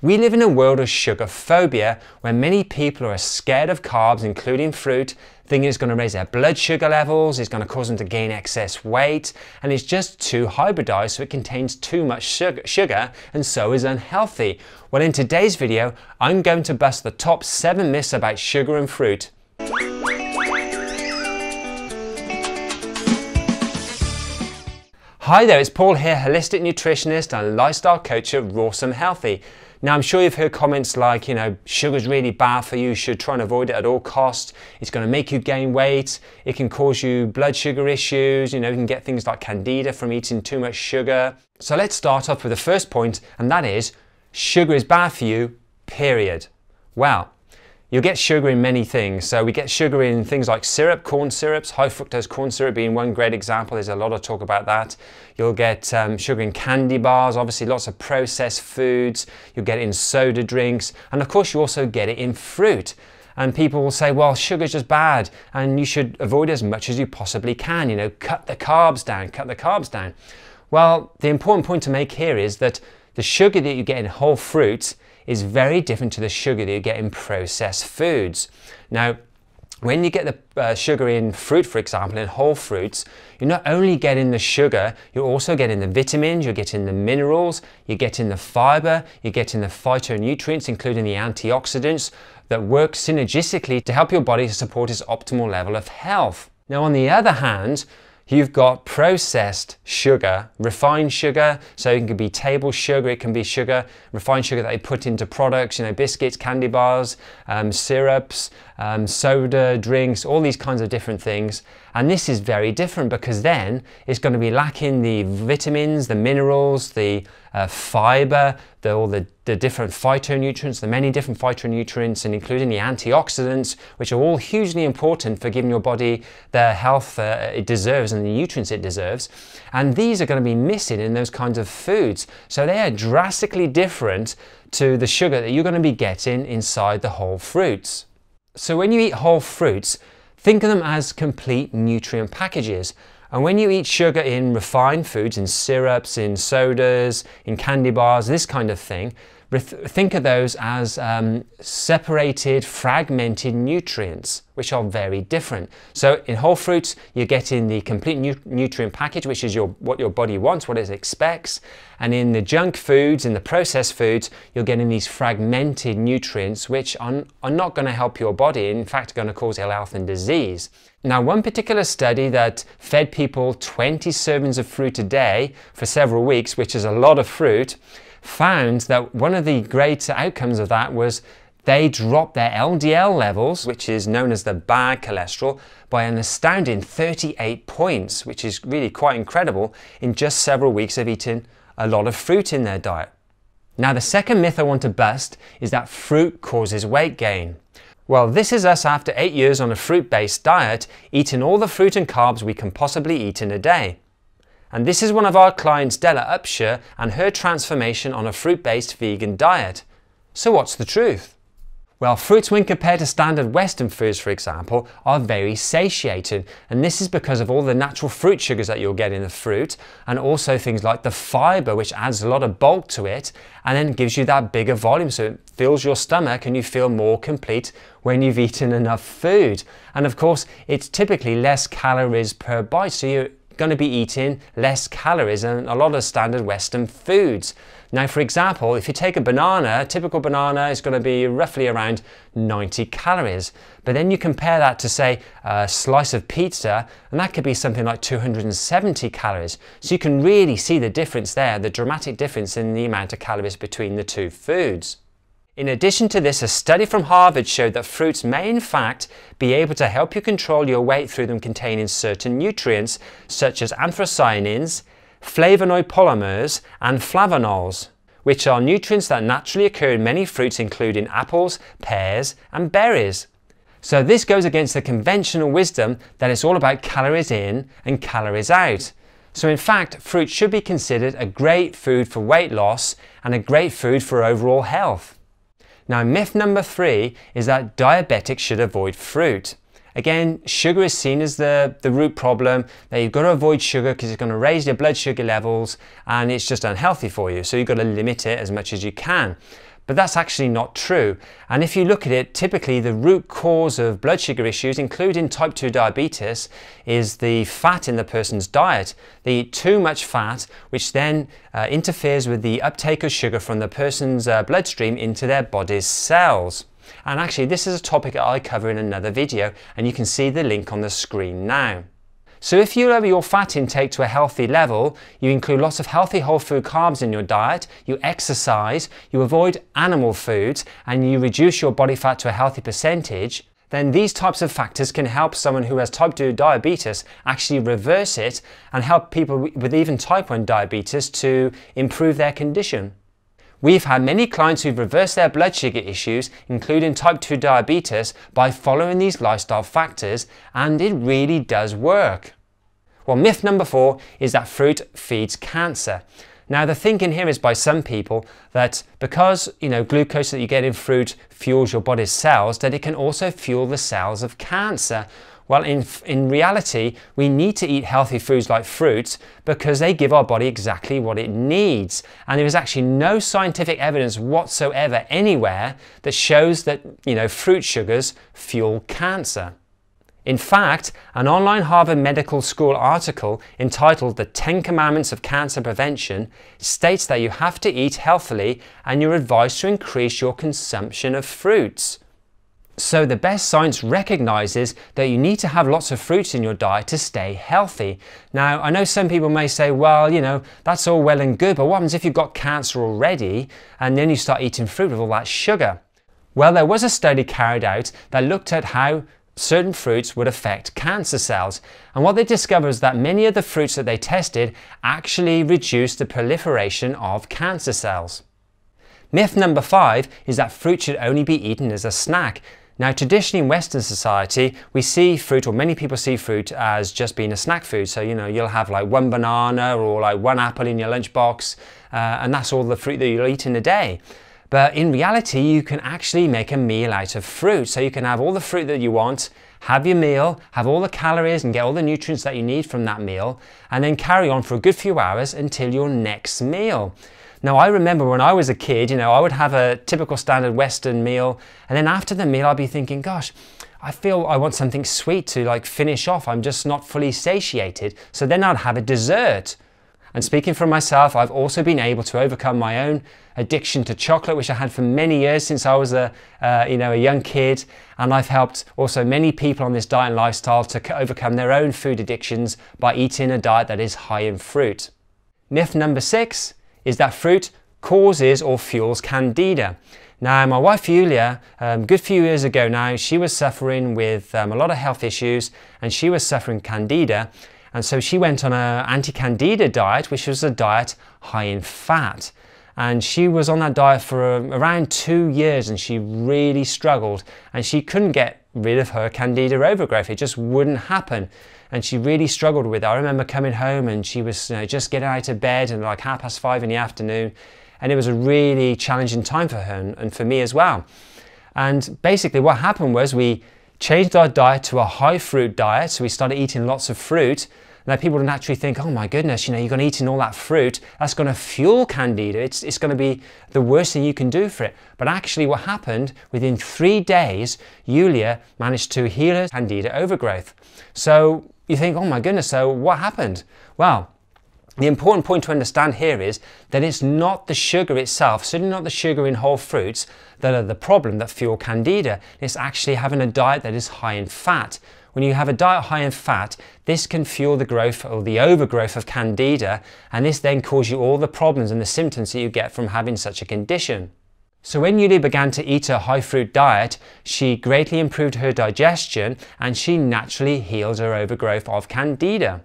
We live in a world of sugar phobia where many people are scared of carbs, including fruit, thinking it's going to raise their blood sugar levels, it's going to cause them to gain excess weight, and it's just too hybridized, so it contains too much sugar and so is unhealthy. Well, in today's video, I'm going to bust the top 7 myths about sugar and fruit. Hi there, it's Paul here, holistic nutritionist and lifestyle coach at Rawsome Healthy. Now, I'm sure you've heard comments like, sugar's really bad for you, you should try and avoid it at all costs. It's going to make you gain weight. It can cause you blood sugar issues. You can get things like Candida from eating too much sugar. So let's start off with the first point, and that is sugar is bad for you, period. Well, you'll get sugar in many things. So we get sugar in things like syrup, corn syrups, high fructose corn syrup being one great example. There's a lot of talk about that. You'll get sugar in candy bars, obviously lots of processed foods. You'll get it in soda drinks. And of course, you also get it in fruit. And people will say, well, sugar's just bad and you should avoid as much as you possibly can. Cut the carbs down, cut the carbs down. Well, the important point to make here is that the sugar that you get in whole fruits is very different to the sugar that you get in processed foods. Now, when you get the sugar in fruit, for example, in whole fruits, you're not only getting the sugar, you're also getting the vitamins, you're getting the minerals, you're getting the fiber, you're getting the phytonutrients, including the antioxidants that work synergistically to help your body support its optimal level of health. Now, on the other hand, you've got processed sugar, refined sugar, so it can be table sugar, it can be sugar, refined sugar that they put into products, biscuits, candy bars, syrups, soda, drinks, all these kinds of different things. And this is very different because then it's going to be lacking the vitamins, the minerals, the fiber, all the different phytonutrients, the many different phytonutrients, and including the antioxidants, which are all hugely important for giving your body the health it deserves and the nutrients it deserves. And these are going to be missing in those kinds of foods. So they are drastically different to the sugar that you're going to be getting inside the whole fruits. So when you eat whole fruits, think of them as complete nutrient packages. And when you eat sugar in refined foods, in syrups, in sodas, in candy bars, this kind of thing, think of those as separated, fragmented nutrients, which are very different. So in whole fruits, you're getting the complete nutrient package, which is what your body wants, what it expects. And in the junk foods, in the processed foods, you're getting these fragmented nutrients, which are not going to help your body, in fact, are going to cause ill health and disease. Now, one particular study that fed people 20 servings of fruit a day for several weeks, which is a lot of fruit, found that one of the great outcomes of that was they dropped their LDL levels, which is known as the bad cholesterol, by an astounding 38 points, which is really quite incredible in just several weeks of eating a lot of fruit in their diet. Now, the second myth I want to bust is that fruit causes weight gain. Well, this is us after 8 years on a fruit-based diet, eating all the fruit and carbs we can possibly eat in a day. And this is one of our clients, Della Upshur, and her transformation on a fruit-based vegan diet. So what's the truth? Well, fruits, when compared to standard Western foods, for example, are very satiating. And this is because of all the natural fruit sugars that you'll get in the fruit, and also things like the fiber, which adds a lot of bulk to it, and then gives you that bigger volume, so it fills your stomach and you feel more complete when you've eaten enough food. And of course, it's typically less calories per bite, so you're going to be eating less calories than a lot of standard Western foods. Now, for example, if you take a banana, a typical banana is going to be roughly around 90 calories. But then you compare that to, say, a slice of pizza, and that could be something like 270 calories. So you can really see the difference there, the dramatic difference in the amount of calories between the two foods. In addition to this, a study from Harvard showed that fruits may in fact be able to help you control your weight through them containing certain nutrients such as anthocyanins, flavonoid polymers and flavonols, which are nutrients that naturally occur in many fruits including apples, pears and berries. So this goes against the conventional wisdom that it's all about calories in and calories out. So in fact, fruit should be considered a great food for weight loss and a great food for overall health. Now, myth number 3 is that diabetics should avoid fruit. Again, sugar is seen as the root problem, that you've got to avoid sugar because it's going to raise your blood sugar levels and it's just unhealthy for you. So you've got to limit it as much as you can. But that's actually not true. And if you look at it, typically the root cause of blood sugar issues, including type 2 diabetes, is the fat in the person's diet. They eat too much fat, which then interferes with the uptake of sugar from the person's bloodstream into their body's cells. And actually, this is a topic that I cover in another video, and you can see the link on the screen now. So if you lower your fat intake to a healthy level, you include lots of healthy whole food carbs in your diet, you exercise, you avoid animal foods, and you reduce your body fat to a healthy percentage, then these types of factors can help someone who has type 2 diabetes actually reverse it and help people with even type 1 diabetes to improve their condition. We've had many clients who've reversed their blood sugar issues, including type 2 diabetes, by following these lifestyle factors, and it really does work. Well, myth number 4 is that fruit feeds cancer. Now, the thinking here is by some people that because, glucose that you get in fruit fuels your body's cells, that it can also fuel the cells of cancer. Well, in reality, we need to eat healthy foods like fruits because they give our body exactly what it needs. And there is actually no scientific evidence whatsoever anywhere that shows that, fruit sugars fuel cancer. In fact, an online Harvard Medical School article entitled "The 10 Commandments of Cancer Prevention" states that you have to eat healthily and you're advised to increase your consumption of fruits. So the best science recognizes that you need to have lots of fruits in your diet to stay healthy. Now, I know some people may say, well, that's all well and good, but what happens if you've got cancer already and then you start eating fruit with all that sugar? Well, there was a study carried out that looked at how certain fruits would affect cancer cells. And what they discovered is that many of the fruits that they tested actually reduced the proliferation of cancer cells. Myth number 5 is that fruit should only be eaten as a snack. Now, traditionally in Western society, we see fruit, or many people see fruit as just being a snack food. So, you'll have like one banana or like one apple in your lunchbox, and that's all the fruit that you'll eat in a day. But in reality, you can actually make a meal out of fruit. So you can have all the fruit that you want, have your meal, have all the calories and get all the nutrients that you need from that meal, and then carry on for a good few hours until your next meal. Now, I remember when I was a kid, I would have a typical standard Western meal, and then after the meal, I'd be thinking, gosh, I feel I want something sweet to finish off. I'm just not fully satiated. So then I'd have a dessert. And speaking for myself, I've also been able to overcome my own addiction to chocolate, which I had for many years since I was a young kid. And I've helped also many people on this diet and lifestyle to overcome their own food addictions by eating a diet that is high in fruit. Myth number 6 is that fruit causes or fuels Candida. Now, my wife Yulia, a good few years ago now, she was suffering with a lot of health issues, and she was suffering Candida. And so she went on an anti-Candida diet, which was a diet high in fat. And she was on that diet for around 2 years, and she really struggled. And she couldn't get rid of her Candida overgrowth. It just wouldn't happen. And she really struggled with it. I remember coming home and she was just getting out of bed and like 5:30 in the afternoon. And it was a really challenging time for her and for me as well. And basically what happened was we changed our diet to a high fruit diet. So we started eating lots of fruit. Now people would naturally think, oh my goodness, you're going to eat all that fruit. That's going to fuel Candida. It's going to be the worst thing you can do for it. But actually what happened, within 3 days, Yulia managed to heal her Candida overgrowth. So you think, oh my goodness, so what happened? Well, the important point to understand here is that it's not the sugar itself, certainly not the sugar in whole fruits, that are the problem that fuel Candida. It's actually having a diet that is high in fat. When you have a diet high in fat, this can fuel the growth or the overgrowth of Candida, and this then causes you all the problems and the symptoms that you get from having such a condition. So when Yulia began to eat a high fruit diet, she greatly improved her digestion and she naturally healed her overgrowth of Candida.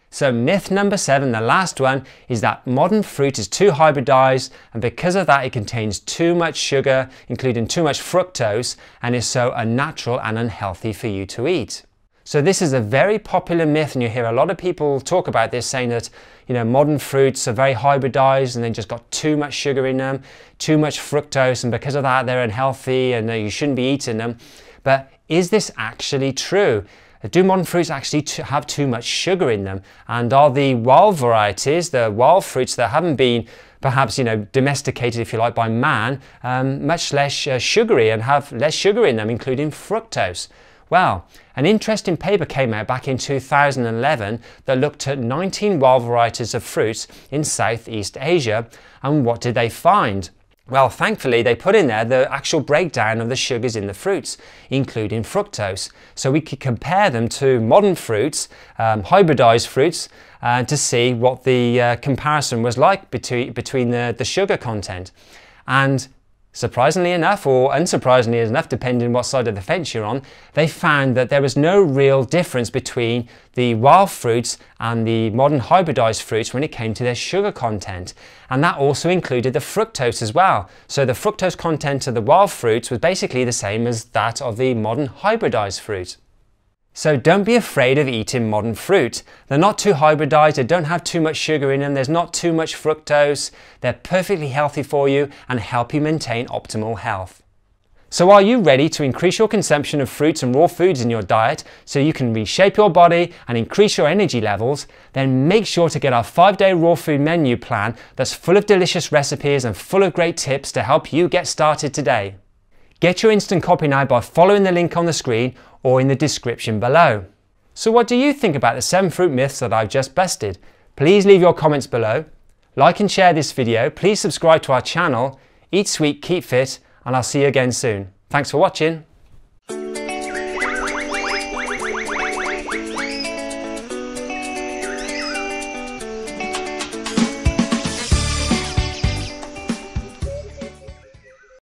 So myth number 7, the last one, is that modern fruit is too hybridized, and because of that it contains too much sugar, including too much fructose, and is so unnatural and unhealthy for you to eat. So this is a very popular myth, and you hear a lot of people talk about this, saying that modern fruits are very hybridized and they just got too much sugar in them, too much fructose, and because of that they're unhealthy and you shouldn't be eating them. But is this actually true? Do modern fruits actually have too much sugar in them? And are the wild varieties, the wild fruits that haven't been perhaps, you know, domesticated, if you like, by man, much less sugary and have less sugar in them, including fructose. Well, an interesting paper came out back in 2011 that looked at 19 wild varieties of fruits in Southeast Asia, and what did they find? Well, thankfully they put in there the actual breakdown of the sugars in the fruits, including fructose, so we could compare them to modern fruits, hybridized fruits, to see what the comparison was like between the sugar content. And surprisingly enough, or unsurprisingly enough, depending on what side of the fence you're on, they found that there was no real difference between the wild fruits and the modern hybridized fruits when it came to their sugar content. And that also included the fructose as well. So the fructose content of the wild fruits was basically the same as that of the modern hybridized fruit. So don't be afraid of eating modern fruit. They're not too hybridized, they don't have too much sugar in them, there's not too much fructose, they're perfectly healthy for you and help you maintain optimal health. So are you ready to increase your consumption of fruits and raw foods in your diet so you can reshape your body and increase your energy levels? Then make sure to get our 5-day raw food menu plan that's full of delicious recipes and full of great tips to help you get started today. Get your instant copy now by following the link on the screen or in the description below. So what do you think about the 7 fruit myths that I've just busted? Please leave your comments below. Like and share this video. Please subscribe to our channel. Eat sweet, keep fit, and I'll see you again soon. Thanks for watching.